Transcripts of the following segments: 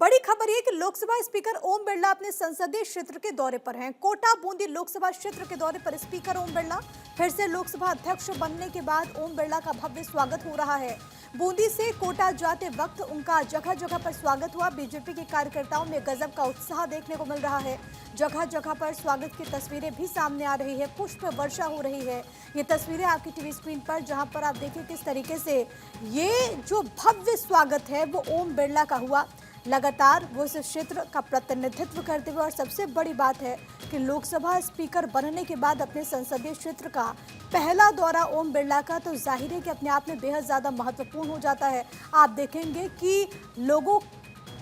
बड़ी खबर ये कि लोकसभा स्पीकर ओम बिरला अपने संसदीय क्षेत्र के दौरे पर हैं। कोटा बूंदी लोकसभा क्षेत्र के दौरे पर स्पीकर ओम बिरला फिर से लोकसभा अध्यक्ष बनने के बाद ओम बिरला का भव्य स्वागत हो रहा है। बूंदी से कोटा जाते वक्त उनका जगह जगह पर स्वागत हुआ। बीजेपी के कार्यकर्ताओं में गजब का उत्साह देखने को मिल रहा है। जगह जगह पर स्वागत की तस्वीरें भी सामने आ रही है, पुष्प वर्षा हो रही है। ये तस्वीरें आपकी टीवी स्क्रीन पर, जहां पर आप देखिए किस तरीके से ये जो भव्य स्वागत है वो ओम बिरला का हुआ। लगातार वो इस क्षेत्र का प्रतिनिधित्व करते हुए, और सबसे बड़ी बात है कि लोकसभा स्पीकर बनने के बाद अपने संसदीय क्षेत्र का पहला दौरा ओम बिरला का, तो जाहिर है कि अपने आप में बेहद ज़्यादा महत्वपूर्ण हो जाता है। आप देखेंगे कि लोगों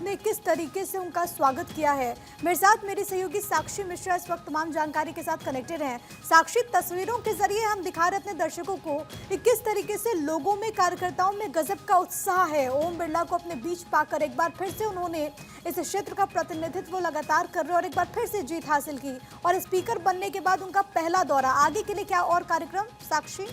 ने किस तरीके से उनका स्वागत किया है। मेरे साथ मेरी सहयोगी साक्षी मिश्रा इस वक्त तमाम जानकारी के साथ कनेक्टेड हैं। साक्षी, तस्वीरों के जरिए हम दिखा रहे अपने दर्शकों को कि किस तरीके से लोगों में, कार्यकर्ताओं में गजब का उत्साह है। ओम बिरला को अपने बीच पाकर एक बार फिर से उन्होंने इस क्षेत्र का प्रतिनिधित्व लगातार कर रहे और एक बार फिर से जीत हासिल की, और स्पीकर बनने के बाद उनका पहला दौरा। आगे के लिए क्या और कार्यक्रम, साक्षी?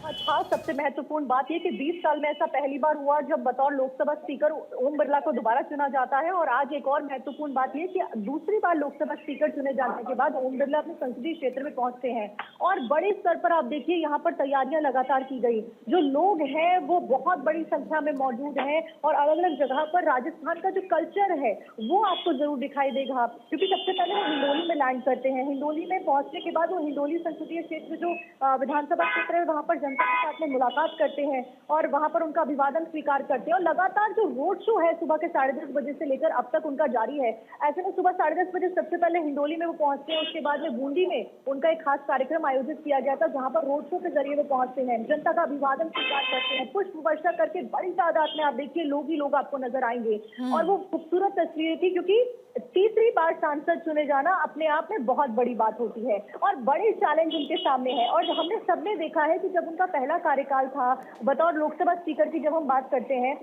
खास सबसे महत्वपूर्ण बात यह कि 20 साल में ऐसा पहली बार हुआ जब बतौर लोकसभा स्पीकर ओम बिरला को दोबारा चुना जाता है। और आज एक और महत्वपूर्ण बात यह कि दूसरी बार लोकसभा स्पीकर चुने जाने के बाद ओम बिरला अपने संसदीय क्षेत्र में पहुंचते हैं। और बड़े स्तर पर आप देखिए यहाँ पर तैयारियां लगातार की गई। जो लोग हैं वो बहुत बड़ी संख्या में मौजूद हैं, और अलग अलग जगह पर राजस्थान का जो कल्चर है वो आपको जरूर दिखाई देगा। क्योंकि सबसे पहले वो हिंडोली में लैंड करते हैं। हिंडोली में पहुंचने के बाद वो हिंडोली संसदीय क्षेत्र जो विधानसभा क्षेत्र है वहां पर जनता के साथ में मुलाकात करते हैं और वहां पर उनका अभिवादन स्वीकार करते हैं। और लगातार जो रोड शो है सुबह के 10:30 बजे से लेकर अब तक उनका जारी है। ऐसे में सुबह 10:30 बजे सबसे पहले हिंडोली में वो पहुंचते हैं, उसके बाद में बूंदी में उनका एक खास कार्यक्रम आयोजित किया गया था जहां पर रोड शो के जरिए वो पहुंचते हैं, जनता का अभिवादन स्वीकार करते हैं, पुष्प वर्षा करके बड़ी तादाद में आप देखिए लोग ही लोग आपको नजर आएंगे। और वो खूबसूरत तस्वीरें थी, क्योंकि तीसरी बार सांसद चुने जाना अपने आप में बहुत बड़ी बात होती है और बड़े चैलेंज उनके सामने है। और हमने सबने देखा है कि जब उनका पहला कार्यकाल था बतौर लोकसभा स्पीकर की, जब हम बात करते हैं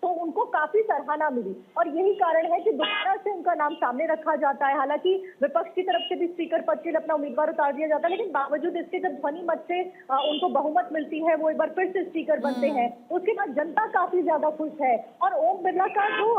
तो उनको काफी सराहना मिली, और यही कारण है कि दोबारा से उनका नाम सामने रखा जाता है। हालांकि विपक्ष की तरफ से भी स्पीकर पद के लिए अपना उम्मीदवार उतार दिया जाता है, लेकिन बावजूद इसके जब ध्वनि मत से उनको बहुमत मिलती है, वो एक बार फिर से स्पीकर बनते हैं। उसके बाद जनता काफी ज्यादा खुश है, और ओम बिरला का जो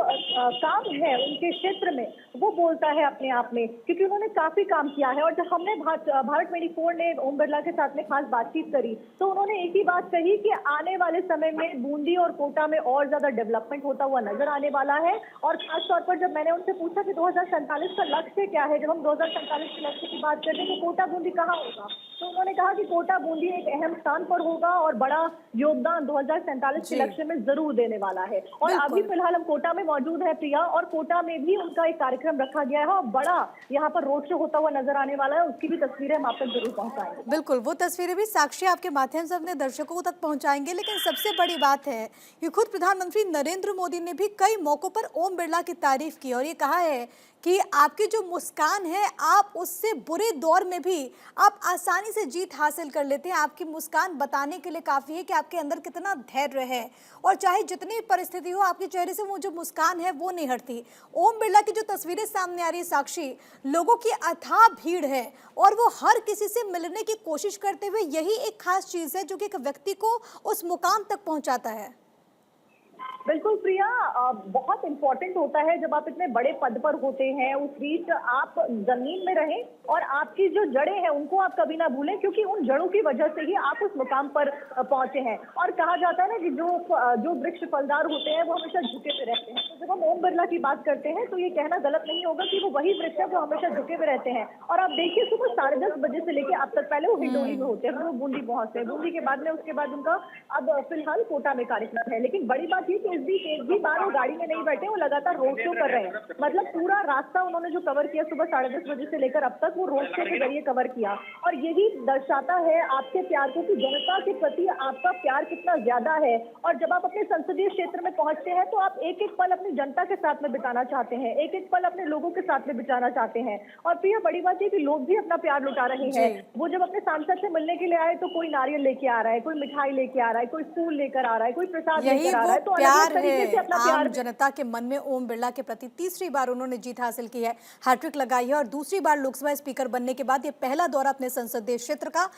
काम है उनके क्षेत्र में वो बोलता है अपने आप में, क्योंकि उन्होंने काफी काम किया है। और जब हमने भारत24 ने ओम बिरला के साथ में खास बातचीत करी तो उन्होंने एक ही बात कही कि आने वाले समय में बूंदी और कोटा में और ज्यादा डेवलपमेंट होता हुआ नजर आने वाला है। और खास तौर पर जब मैंने उनसे पूछा कि 2047 का लक्ष्य क्या है, जब हम 2047 के लक्ष्य की बात करते हैं तो कोटा बूंदी कहाँ होगा, तो उन्होंने कहा कि कोटा बूंदी एक अहम स्थान पर होगा और बड़ा योगदान 2047 के लक्ष्य में जरूर देने वाला है। और अभी फिलहाल हम कोटा में मौजूद है प्रिया, और कोटा में भी उनका एक कार्यक्रम रखा गया है और बड़ा यहाँ पर रोड शो होता हुआ नजर आने वाला है। उसकी भी तस्वीरें हम आप तक जरूर पहुंचाएंगे। बिल्कुल, वो तस्वीरें भी साक्षी आपके माध्यम से अपने दर्शकों तक पहुंचाएंगे। लेकिन सबसे बड़ी बात है कि खुद प्रधानमंत्री नरेंद्र मोदी ने भी कई मौकों पर ओम बिरला की तारीफ की और ये कहा है कि आपकी जो मुस्कान है, आप उससे बुरे दौर में भी आप आसानी से जीत हासिल कर लेते हैं। आपकी मुस्कान बताने के लिए काफ़ी है कि आपके अंदर कितना धैर्य है, और चाहे जितनी परिस्थिति हो आपके चेहरे से वो जो मुस्कान है वो नहीं हटती। ओम बिरला की जो तस्वीरें सामने आ रही है साक्षी, लोगों की अथाह भीड़ है और वो हर किसी से मिलने की कोशिश करते हुए, यही एक खास चीज़ है जो कि एक व्यक्ति को उस मुकाम तक पहुँचाता है। बिल्कुल प्रिया, बहुत इंपॉर्टेंट होता है जब आप इतने बड़े पद पर होते हैं, उस बीच आप जमीन में रहें और आपकी जो जड़ें हैं उनको आप कभी ना भूलें, क्योंकि उन जड़ों की वजह से ही आप उस मुकाम पर पहुंचे हैं। और कहा जाता है ना कि जो वृक्ष फलदार होते हैं वो हमेशा झुके हुए रहते हैं। तो जब हम ओम बिरला की बात करते हैं तो ये कहना गलत नहीं होगा कि वो वही वृक्ष है जो हमेशा झुके हुए रहते हैं। और आप देखिए सुबह 10:30 बजे से लेकर अब तक, पहले वो हिंडोली में होते हैं, वो बूंदी पहुंचते हैं, बूंदी के बाद में उसके बाद उनका अब फिलहाल कोटा में कार्यक्रम है। लेकिन बड़ी बात ये इस बीच एक भी बार वो गाड़ी में नहीं बैठे, वो लगातार रोड शो कर रहे हैं। मतलब पूरा रास्ता उन्होंने जो कवर किया सुबह 10:30 बजे से लेकर अब तक, वो रोड शो के जरिए कवर किया। और यही दर्शाता है आपके प्यार को कि जनता के प्रति आपका प्यार कितना ज्यादा है। और जब आप अपने संसदीय क्षेत्र में पहुंचते हैं तो आप एक एक पल अपनी जनता के साथ में बिताना चाहते हैं, एक एक पल अपने लोगों के साथ में बिताना चाहते हैं। और प्रिया, बड़ी बात ये कि लोग भी अपना प्यार लुटा रहे हैं। वो जब अपने सांसद से मिलने के लिए आए तो कोई नारियल लेके आ रहा है, कोई मिठाई लेके आ रहा है, कोई फूल लेकर आ रहा है, कोई प्रसाद लेकर आ रहा है। तो अलग तरीके से अपना आम जनता के मन में ओम बिरला के प्रति तीसरी बार उन्होंने जीत हासिल की है, हैट्रिक लगाई है, और दूसरी बार लोकसभा स्पीकर बनने के बाद ये पहला दौरा अपने संसदीय क्षेत्र का